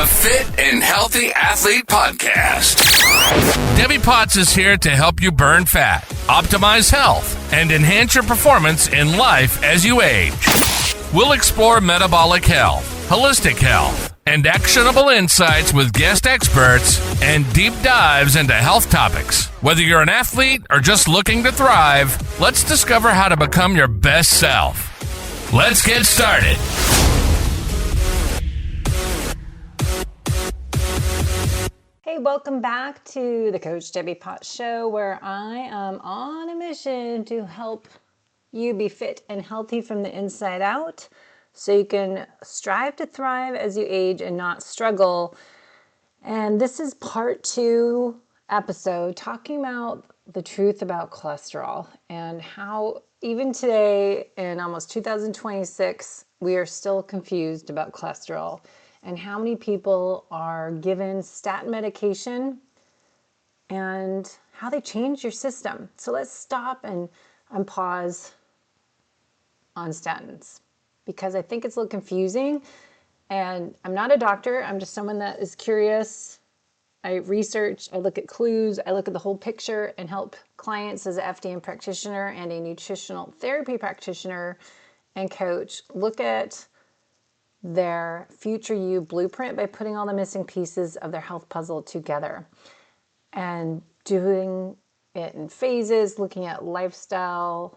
the Fit and Healthy Athlete Podcast. Debbie Potts is here to help you burn fat, optimize health, and enhance your performance in life as you age. We'll explore metabolic health, holistic health, and actionable insights with guest experts and deep dives into health topics. Whether you're an athlete or just looking to thrive, let's discover how to become your best self. Let's get started. Hey, welcome back to the Coach Debbie Potts Show, where I am on a mission to help you be fit and healthy from the inside out so you can strive to thrive as you age and not struggle. And this is part 2 episode talking about the truth about cholesterol and how even today in almost 2026, we are still confused about cholesterol and how many people are given statin medication and how they change your system. So let's stop and pause on statins because I think it's a little confusing. And I'm not a doctor. I'm just someone that is curious. I research, I look at clues, I look at the whole picture and help clients as an FDN practitioner and a nutritional therapy practitioner and coach look at their FutureYou Blueprint by putting all the missing pieces of their health puzzle together and doing it in phases, looking at lifestyle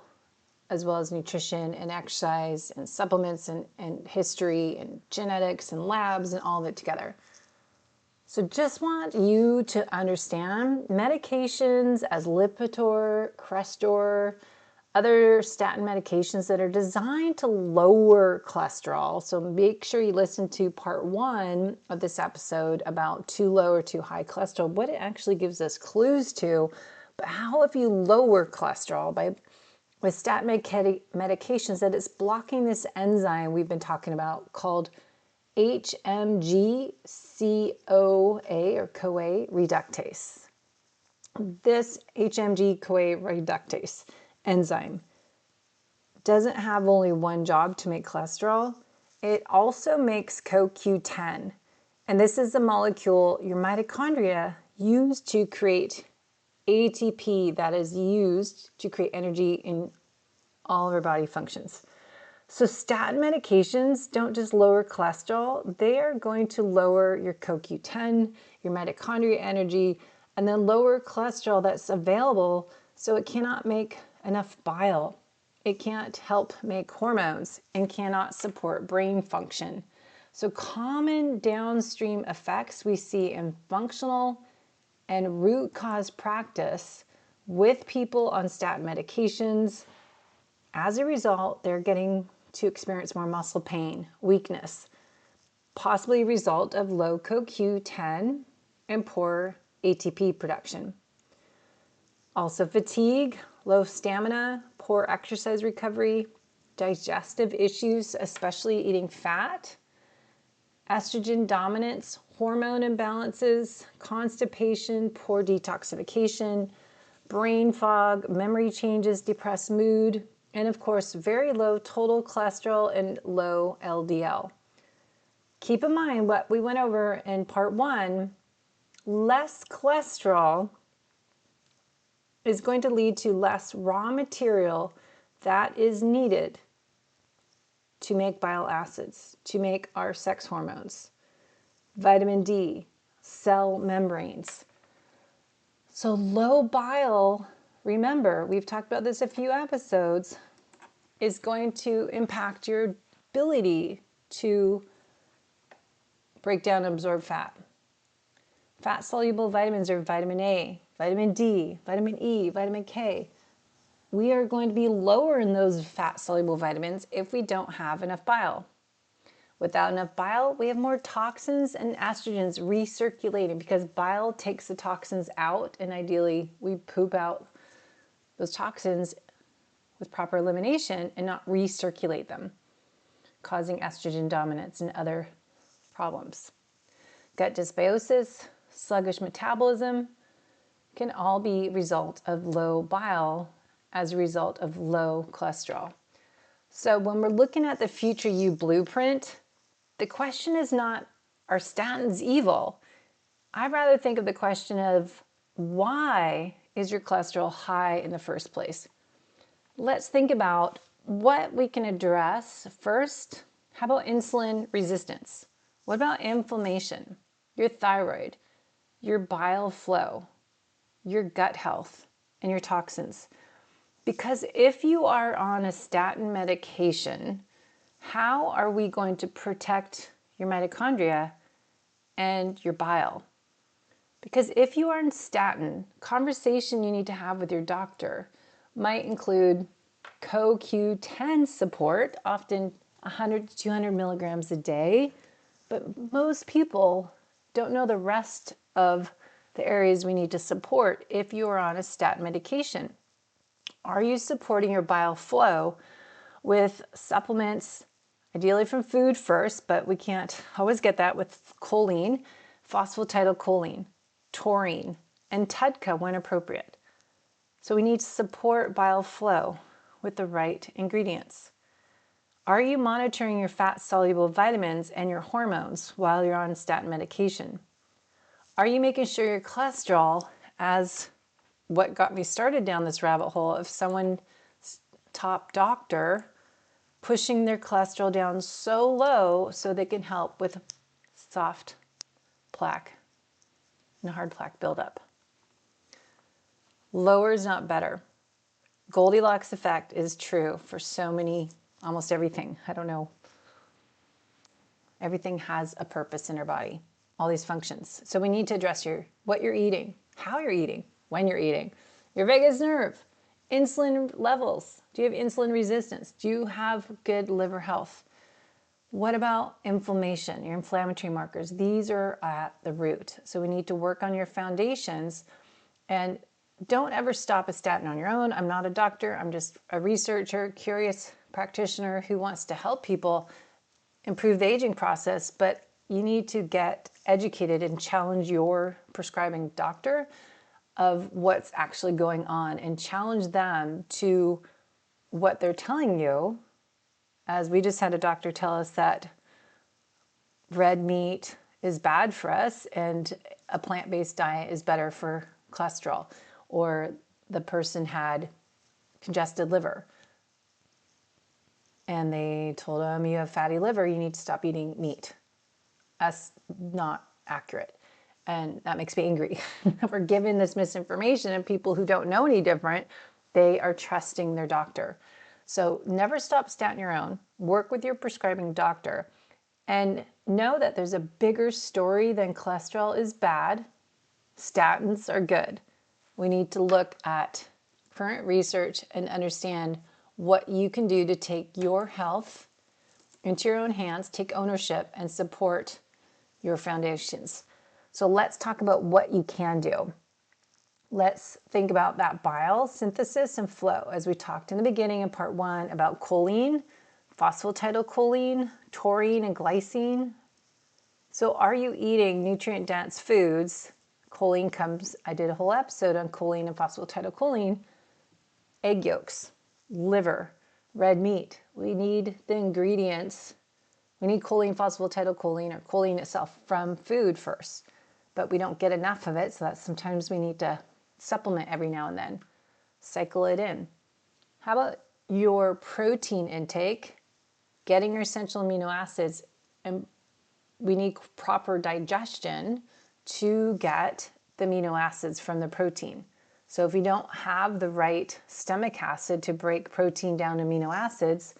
as well as nutrition and exercise and supplements and history and genetics and labs and all of it together. So just want you to understand medications as Lipitor, Crestor, other statin medications that are designed to lower cholesterol. So make sure you listen to part 1 of this episode about too low or too high cholesterol, what it actually gives us clues to, but how if you lower cholesterol with statin medications that it's blocking this enzyme we've been talking about called HMG-CoA or CoA reductase. This HMG-CoA reductase enzyme doesn't have only one job to make cholesterol. It also makes CoQ10. And this is the molecule your mitochondria use to create ATP that is used to create energy in all of our body functions. So statin medications don't just lower cholesterol, they are going to lower your CoQ10, your mitochondria energy, and then lower cholesterol that's available so it cannot make enough bile. It can't help make hormones and cannot support brain function. So common downstream effects we see in functional and root cause practice with people on statin medications. As a result, they're getting to experience more muscle pain, weakness, possibly a result of low CoQ10 and poor ATP production. Also fatigue, low stamina, poor exercise recovery, digestive issues, especially eating fat, estrogen dominance, hormone imbalances, constipation, poor detoxification, brain fog, memory changes, depressed mood, and of course, very low total cholesterol and low LDL. Keep in mind what we went over in part 1, less cholesterol is going to lead to less raw material that is needed to make bile acids, to make our sex hormones, vitamin D, cell membranes. So low bile, remember, we've talked about this a few episodes, is going to impact your ability to break down and absorb fat. Fat-soluble vitamins are vitamin A, vitamin D, vitamin E, vitamin K. We are going to be lower in those fat-soluble vitamins if we don't have enough bile. Without enough bile, we have more toxins and estrogens recirculating because bile takes the toxins out, and ideally we poop out those toxins with proper elimination and not recirculate them, causing estrogen dominance and other problems. Gut dysbiosis, sluggish metabolism can all be a result of low bile as a result of low cholesterol. So when we're looking at the FutureYou Blueprint, the question is not Are statins evil? I'd rather think of the question of why is your cholesterol high in the first place? Let's think about what we can address first. How about insulin resistance? What about inflammation, your thyroid, your bile flow, your gut health, and your toxins? Because if you are on a statin medication, how are we going to protect your mitochondria and your bile? Because if you are on statin, conversation you need to have with your doctor might include CoQ10 support, often 100 to 200 milligrams a day, but most people don't know the rest of the areas we need to support if you are on a statin medication. Are you supporting your bile flow with supplements, ideally from food first, but we can't always get that with choline, phosphatidylcholine, taurine, and TUDCA when appropriate. So we need to support bile flow with the right ingredients. Are you monitoring your fat-soluble vitamins and your hormones while you're on statin medication? Are you making sure your cholesterol, as what got me started down this rabbit hole of someone's top doctor pushing their cholesterol down so low so they can help with soft plaque and hard plaque buildup? Lower is not better. Goldilocks effect is true for so many, almost everything. I don't know. Everything has a purpose in our body, all these functions. So we need to address what you're eating, how you're eating, when you're eating, your vagus nerve, insulin levels. Do you have insulin resistance? Do you have good liver health? What about inflammation, your inflammatory markers? These are at the root. So we need to work on your foundations, and don't ever stop a statin on your own. I'm not a doctor. I'm just a researcher, curious practitioner who wants to help people improve the aging process, but you need to get educated and challenge your prescribing doctor of what's actually going on and challenge them to what they're telling you. As we just had a doctor tell us that red meat is bad for us and a plant-based diet is better for cholesterol, or the person had congested liver and they told them, you have fatty liver, you need to stop eating meat. That's not accurate. And that makes me angry. We're given this misinformation, and people who don't know any different, they are trusting their doctor. So never stop statin your own. Work with your prescribing doctor and know that there's a bigger story than cholesterol is bad. Statins are good. We need to look at current research and understand what you can do to take your health into your own hands, take ownership, and support your foundations. So let's talk about what you can do. Let's think about that bile synthesis and flow, as we talked in the beginning in part 1 about choline, phosphatidylcholine, taurine, and glycine. So are you eating nutrient-dense foods? Choline comes, I did a whole episode on choline and phosphatidylcholine. Egg yolks, liver, red meat. We need the ingredients. We need choline, phosphatidylcholine, or choline itself from food first, but we don't get enough of it, so that sometimes we need to supplement every now and then. Cycle it in. How about your protein intake? Getting your essential amino acids, and we need proper digestion to get the amino acids from the protein. So if you don't have the right stomach acid to break protein down to amino acids,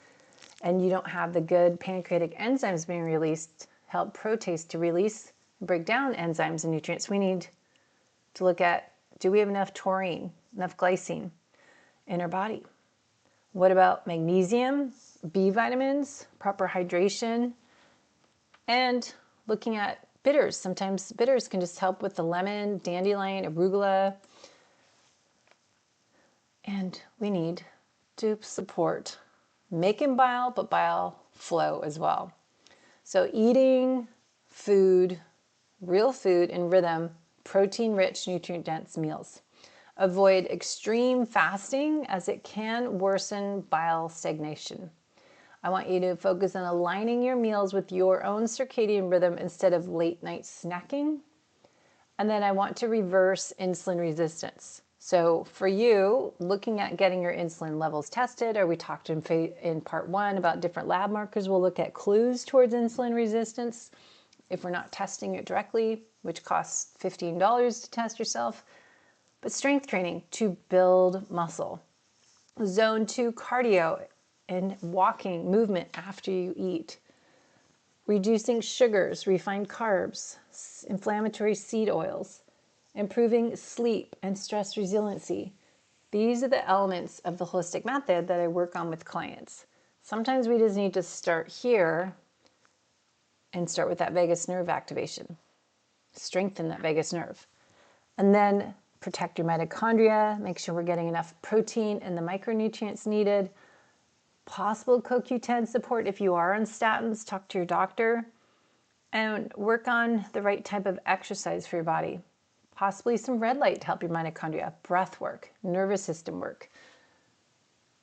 and you don't have the good pancreatic enzymes being released, help protease to release and break down enzymes and nutrients, we need to look at, do we have enough taurine, enough glycine in our body? What about magnesium, B vitamins, proper hydration, and looking at bitters. Sometimes bitters can just help with the lemon, dandelion, arugula. And we need to support making bile, but bile flow as well. So eating food, real food in rhythm, protein-rich, nutrient-dense meals. Avoid extreme fasting as it can worsen bile stagnation. I want you to focus on aligning your meals with your own circadian rhythm instead of late night snacking. And then I want to reverse insulin resistance. So for you, looking at getting your insulin levels tested, or we talked in part 1 about different lab markers, we'll look at clues towards insulin resistance if we're not testing it directly, which costs $15 to test yourself. But strength training to build muscle. Zone 2 cardio and walking movement after you eat. Reducing sugars, refined carbs, inflammatory seed oils, improving sleep and stress resiliency. These are the elements of the holistic method that I work on with clients. Sometimes we just need to start here and start with that vagus nerve activation. Strengthen that vagus nerve. And then protect your mitochondria, make sure we're getting enough protein and the micronutrients needed. Possible CoQ10 support if you are on statins, talk to your doctor. And work on the right type of exercise for your body. Possibly some red light to help your mitochondria, breath work, nervous system work.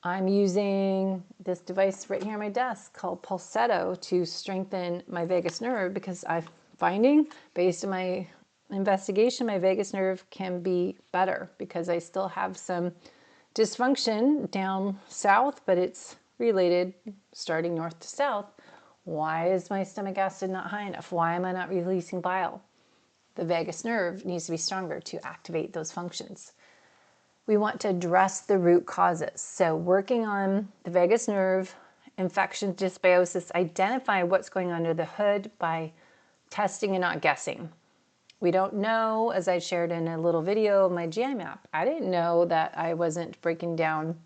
I'm using this device right here on my desk called Pulsetto to strengthen my vagus nerve because I'm finding, based on my investigation, my vagus nerve can be better because I still have some dysfunction down south, but it's related starting north to south. Why is my stomach acid not high enough? Why am I not releasing bile? The vagus nerve needs to be stronger to activate those functions. We want to address the root causes. So working on the vagus nerve, infection, dysbiosis, identify what's going on under the hood by testing and not guessing. We don't know, as I shared in a little video of my GI map, I didn't know that I wasn't breaking down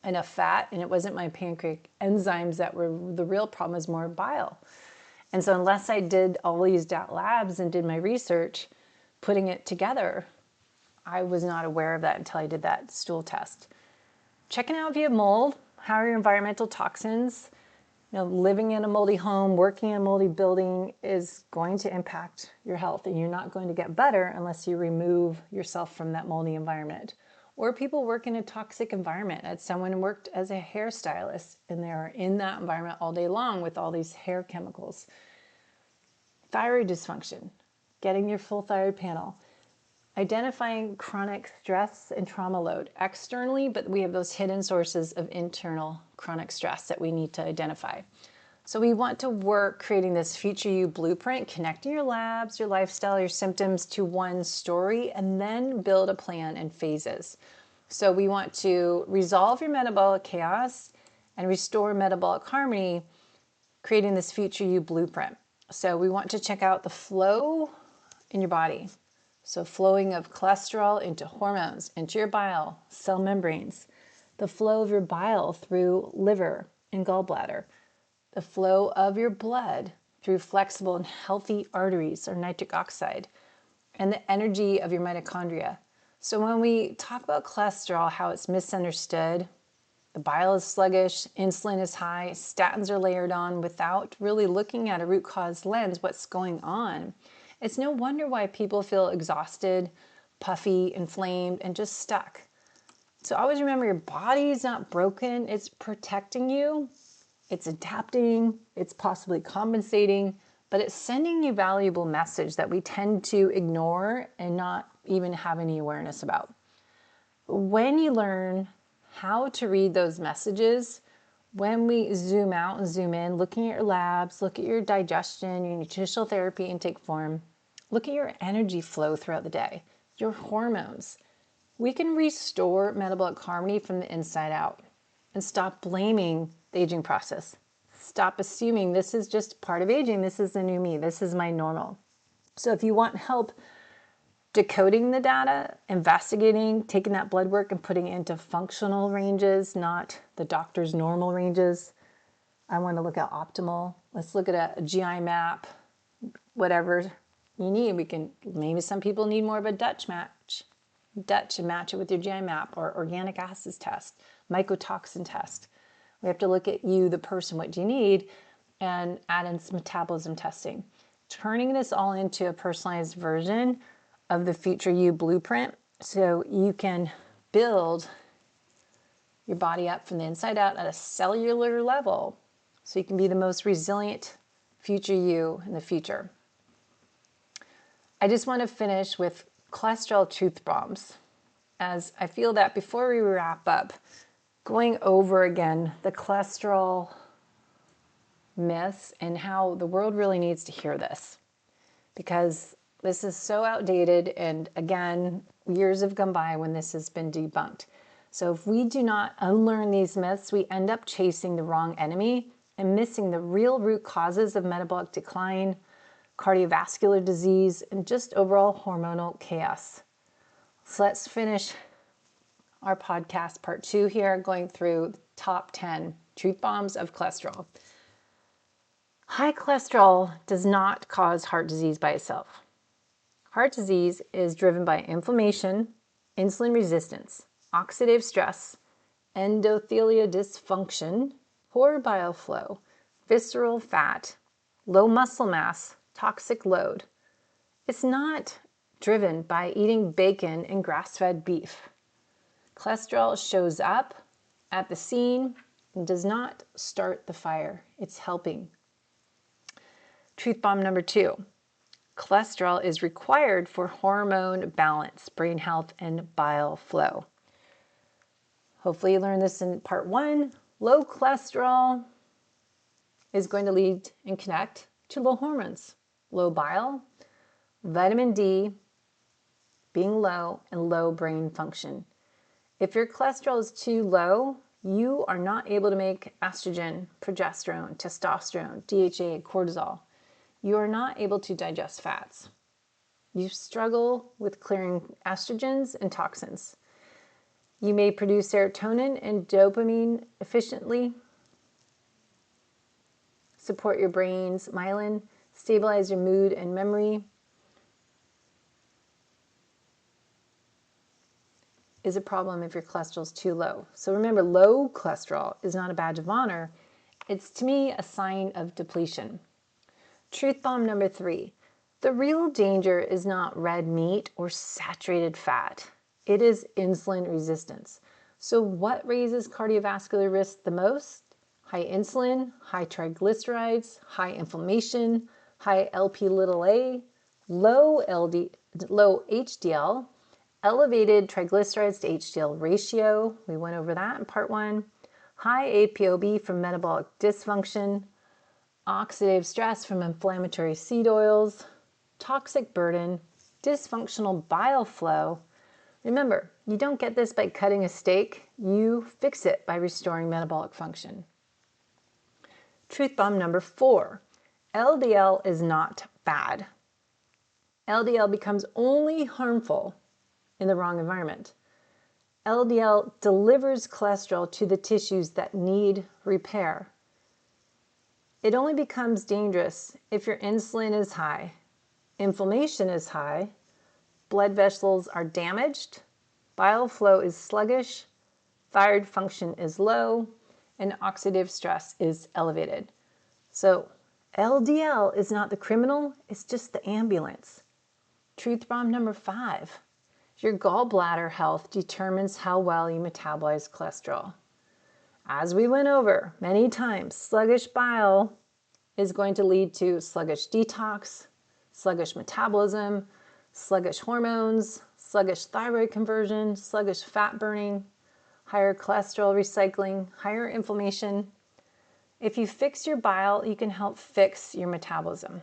enough fat and it wasn't my pancreatic enzymes that were the real problem, is more bile. And so unless I did all these labs and did my research, putting it together, I was not aware of that until I did that stool test. Checking out if you have mold, how are your environmental toxins? You know, living in a moldy home, working in a moldy building is going to impact your health, and you're not going to get better unless you remove yourself from that moldy environment. Or people work in a toxic environment. As someone worked as a hairstylist and they're in that environment all day long with all these hair chemicals. Thyroid dysfunction, getting your full thyroid panel. Identifying chronic stress and trauma load externally, but we have those hidden sources of internal chronic stress that we need to identify. So we want to work creating this FutureYou Blueprint, connecting your labs, your lifestyle, your symptoms to one story, and then build a plan in phases. So we want to resolve your metabolic chaos and restore metabolic harmony, creating this FutureYou Blueprint. So we want to check out the flow in your body. So flowing of cholesterol into hormones, into your bile, cell membranes, the flow of your bile through liver and gallbladder, the flow of your blood through flexible and healthy arteries or nitric oxide, and the energy of your mitochondria. So when we talk about cholesterol, how it's misunderstood, the bile is sluggish, insulin is high, statins are layered on without really looking at a root cause lens, what's going on. It's no wonder why people feel exhausted, puffy, inflamed, and just stuck. So always remember, your body is not broken. It's protecting you. It's adapting. It's possibly compensating, but it's sending you valuable message that we tend to ignore and not even have any awareness about. When you learn how to read those messages, when we zoom out and zoom in, looking at your labs, look at your digestion, your nutritional therapy intake form, look at your energy flow throughout the day, your hormones, we can restore metabolic harmony from the inside out and stop blaming the aging process. Stop assuming this is just part of aging. This is the new me. This is my normal. So if you want help decoding the data, investigating, taking that blood work and putting it into functional ranges, not the doctor's normal ranges. I want to look at optimal. Let's look at a GI map, whatever you need. We can, maybe some people need more of a Dutch and match it with your GI map, or organic acids test, mycotoxin test. We have to look at you, the person, what do you need, and add in some metabolism testing. Turning this all into a personalized version of the FutureYou Blueprint so you can build your body up from the inside out at a cellular level so you can be the most resilient future you in the future. I just want to finish with cholesterol truth bombs, as I feel that before we wrap up, going over again the cholesterol myths and how the world really needs to hear this, because this is so outdated, and again, years have gone by when this has been debunked. So if we do not unlearn these myths, we end up chasing the wrong enemy and missing the real root causes of metabolic decline, cardiovascular disease, and just overall hormonal chaos. So let's finish our podcast part 2 here, going through the top 10 truth bombs of cholesterol. High cholesterol does not cause heart disease by itself. Heart disease is driven by inflammation, insulin resistance, oxidative stress, endothelial dysfunction, poor bile flow, visceral fat, low muscle mass, toxic load. It's not driven by eating bacon and grass-fed beef. Cholesterol shows up at the scene and does not start the fire. It's helping. Truth bomb number 2. Cholesterol is required for hormone balance, brain health, and bile flow. Hopefully you learned this in part 1. Low cholesterol is going to lead and connect to low hormones, low bile, vitamin D being low, and low brain function. If your cholesterol is too low, you are not able to make estrogen, progesterone, testosterone, DHA, cortisol. You are not able to digest fats. You struggle with clearing estrogens and toxins. You may produce serotonin and dopamine efficiently, support your brain's myelin, stabilize your mood and memory. Is a problem if your cholesterol is too low. So remember, low cholesterol is not a badge of honor. It's, to me, a sign of depletion. Truth bomb number 3. The real danger is not red meat or saturated fat. It is insulin resistance. So what raises cardiovascular risk the most? High insulin, high triglycerides, high inflammation, high Lp(a), low HDL, elevated triglycerides to HDL ratio. We went over that in part 1. High ApoB from metabolic dysfunction, oxidative stress from inflammatory seed oils, toxic burden, dysfunctional bile flow. Remember, you don't get this by cutting a steak. You fix it by restoring metabolic function. Truth bomb number 4. LDL is not bad. LDL becomes only harmful in the wrong environment. LDL delivers cholesterol to the tissues that need repair. It only becomes dangerous if your insulin is high, inflammation is high, blood vessels are damaged, bile flow is sluggish, thyroid function is low, and oxidative stress is elevated. So LDL is not the criminal, it's just the ambulance. Truth bomb number 5. Your gallbladder health determines how well you metabolize cholesterol. As we went over many times, sluggish bile is going to lead to sluggish detox, sluggish metabolism, sluggish hormones, sluggish thyroid conversion, sluggish fat burning, higher cholesterol recycling, higher inflammation. If you fix your bile, you can help fix your metabolism.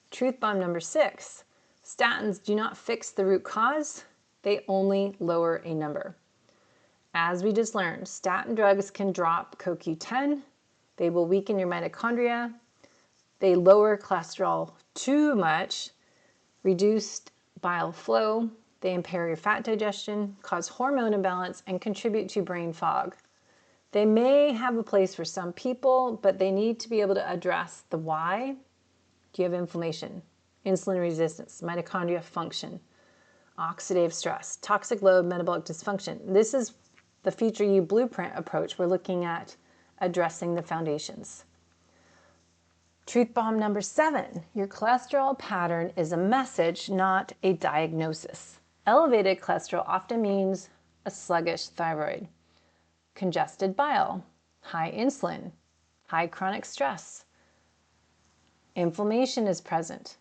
Truth bomb number 6. Statins do not fix the root cause, they only lower a number. As we just learned, statin drugs can drop CoQ10, they will weaken your mitochondria, they lower cholesterol too much, reduced bile flow, they impair your fat digestion, cause hormone imbalance, and contribute to brain fog. They may have a place for some people, but they need to be able to address the why. Do you have inflammation, insulin resistance, mitochondria function, oxidative stress, toxic load, metabolic dysfunction? This is the FutureYou Blueprint approach. We're looking at addressing the foundations. Truth bomb number 7. Your cholesterol pattern is a message, not a diagnosis. Elevated cholesterol often means a sluggish thyroid, congested bile, high insulin, high chronic stress. Inflammation is present.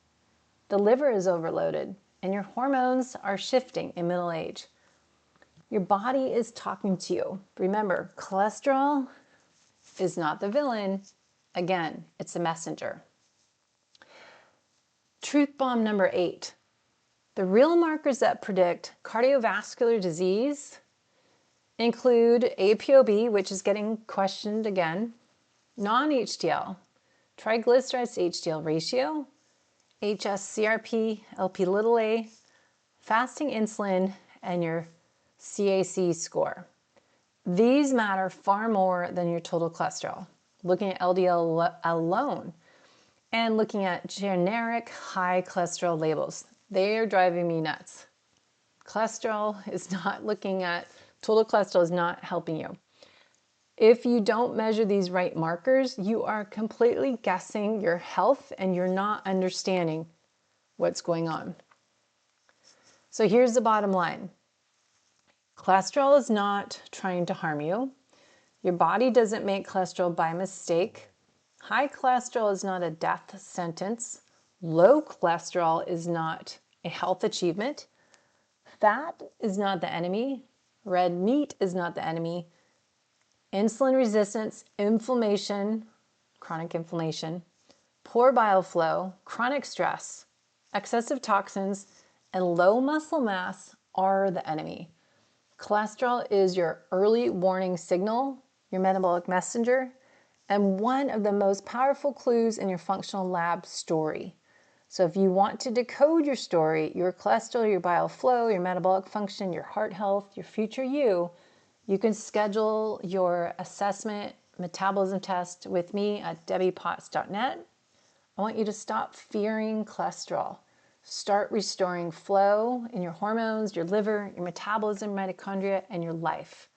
The liver is overloaded, and your hormones are shifting in middle age. Your body is talking to you. Remember, cholesterol is not the villain. Again, it's a messenger. Truth bomb number 8. The real markers that predict cardiovascular disease include ApoB, which is getting questioned again, non-HDL, triglycerides to HDL ratio, hsCRP, Lp(a), fasting insulin, and your CAC score. These matter far more than your total cholesterol. Looking at LDL alone and looking at generic high cholesterol labels, they are driving me nuts. Cholesterol is not looking at, total cholesterol is not helping you. If you don't measure these right markers, you are completely guessing your health and you're not understanding what's going on. So here's the bottom line. Cholesterol is not trying to harm you. Your body doesn't make cholesterol by mistake. High cholesterol is not a death sentence. Low cholesterol is not a health achievement. Fat is not the enemy. Red meat is not the enemy. Insulin resistance, inflammation, chronic inflammation, poor bile flow, chronic stress, excessive toxins, and low muscle mass are the enemy. Cholesterol is your early warning signal, your metabolic messenger, and one of the most powerful clues in your functional lab story. So if you want to decode your story, your cholesterol, your bile flow, your metabolic function, your heart health, your future you can schedule your assessment metabolism test with me at debbiepotts.net. I want you to stop fearing cholesterol. Start restoring flow in your hormones, your liver, your metabolism, mitochondria, and your life.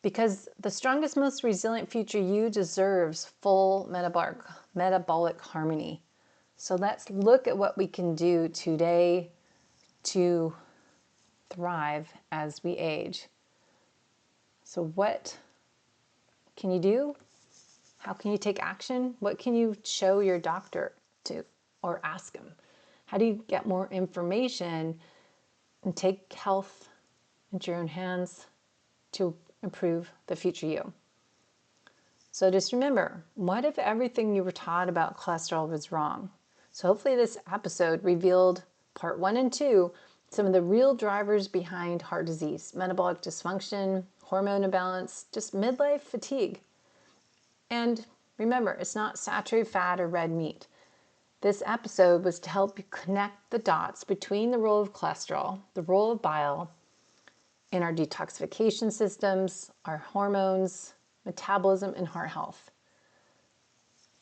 Because the strongest, most resilient future you deserves full metabolic harmony. So let's look at what we can do today to thrive as we age. So what can you do? How can you take action? What can you show your doctor to or ask him? How do you get more information and take health into your own hands to improve the future you? So just remember, what if everything you were taught about cholesterol was wrong? So hopefully this episode revealed part 1 and 2, some of the real drivers behind heart disease, metabolic dysfunction, hormone imbalance, just midlife fatigue. And remember, it's not saturated fat or red meat. This episode was to help you connect the dots between the role of cholesterol, the role of bile in our detoxification systems, our hormones, metabolism, and heart health.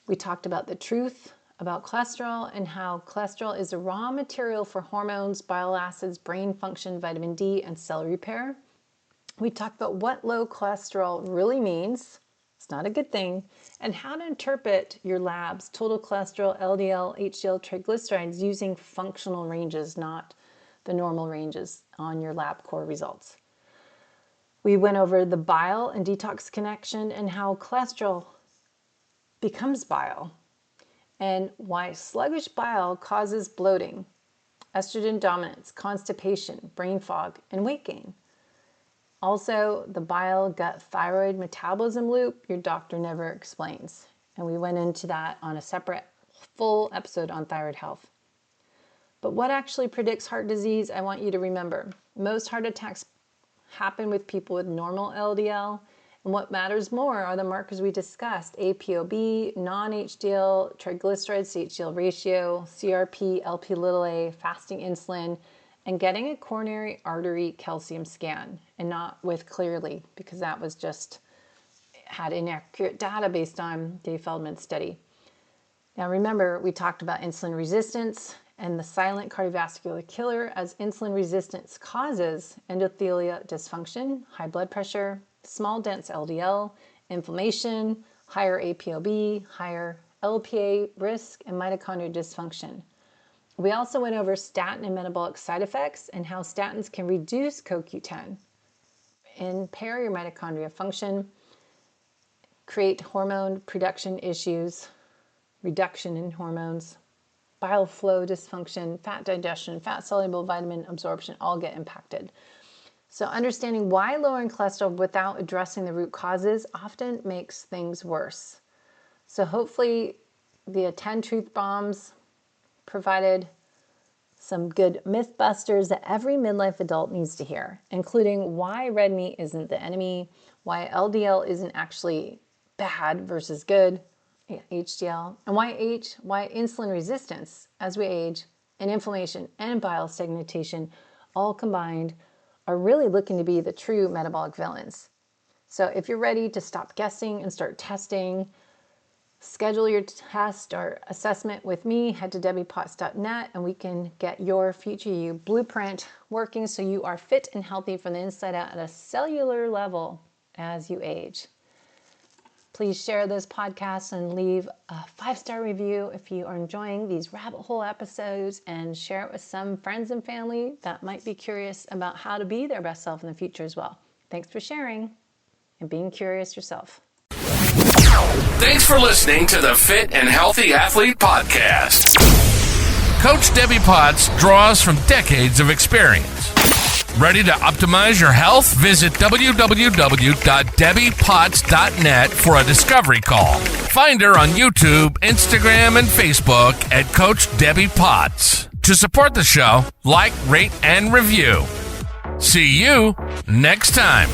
We talked about the truth about cholesterol and how cholesterol is a raw material for hormones, bile acids, brain function, vitamin D, and cell repair. We talked about what low cholesterol really means. It's not a good thing. And how to interpret your labs, total cholesterol, LDL, HDL, triglycerides using functional ranges, not the normal ranges on your lab core results. We went over the bile and detox connection and how cholesterol becomes bile and why sluggish bile causes bloating, estrogen dominance, constipation, brain fog, and weight gain. Also, the bile gut thyroid metabolism loop your doctor never explains. And we went into that on a separate full episode on thyroid health. But what actually predicts heart disease, I want you to remember. Most heart attacks happen with people with normal LDL. And what matters more are the markers we discussed: ApoB, non-HDL, triglycerides to HDL ratio, CRP, Lp(a), fasting insulin, and getting a coronary artery calcium scan, and not with Clearly, because that was just had inaccurate data based on Dave Feldman's study. Now remember, we talked about insulin resistance and the silent cardiovascular killer, as insulin resistance causes endothelial dysfunction, high blood pressure, small dense LDL, inflammation, higher ApoB, higher LPA risk, and mitochondrial dysfunction. We also went over statin and metabolic side effects and how statins can reduce CoQ10, impair your mitochondria function, create hormone production issues, reduction in hormones, bile flow dysfunction, fat digestion, fat-soluble vitamin absorption all get impacted. So understanding why lowering cholesterol without addressing the root causes often makes things worse. So hopefully the 10 truth bombs provided some good myth busters that every midlife adult needs to hear, including why red meat isn't the enemy, why LDL isn't actually bad versus good, HDL, and why insulin resistance as we age and inflammation and bile stagnation all combined are really looking to be the true metabolic villains. So if you're ready to stop guessing and start testing, schedule your test or assessment with me, head to debbiepotts.net and we can get your FutureYou Blueprint working so you are fit and healthy from the inside out at a cellular level as you age. Please share this podcast and leave a 5-star review if you are enjoying these rabbit hole episodes, and share it with some friends and family that might be curious about how to be their best self in the future as well. Thanks for sharing and being curious yourself. Thanks for listening to the Fit and Healthy Athlete Podcast. Coach Debbie Potts draws from decades of experience. Ready to optimize your health? Visit www.debbiepotts.net for a discovery call. Find her on YouTube, Instagram, and Facebook at Coach Debbie Potts. To support the show, like, rate, and review. See you next time.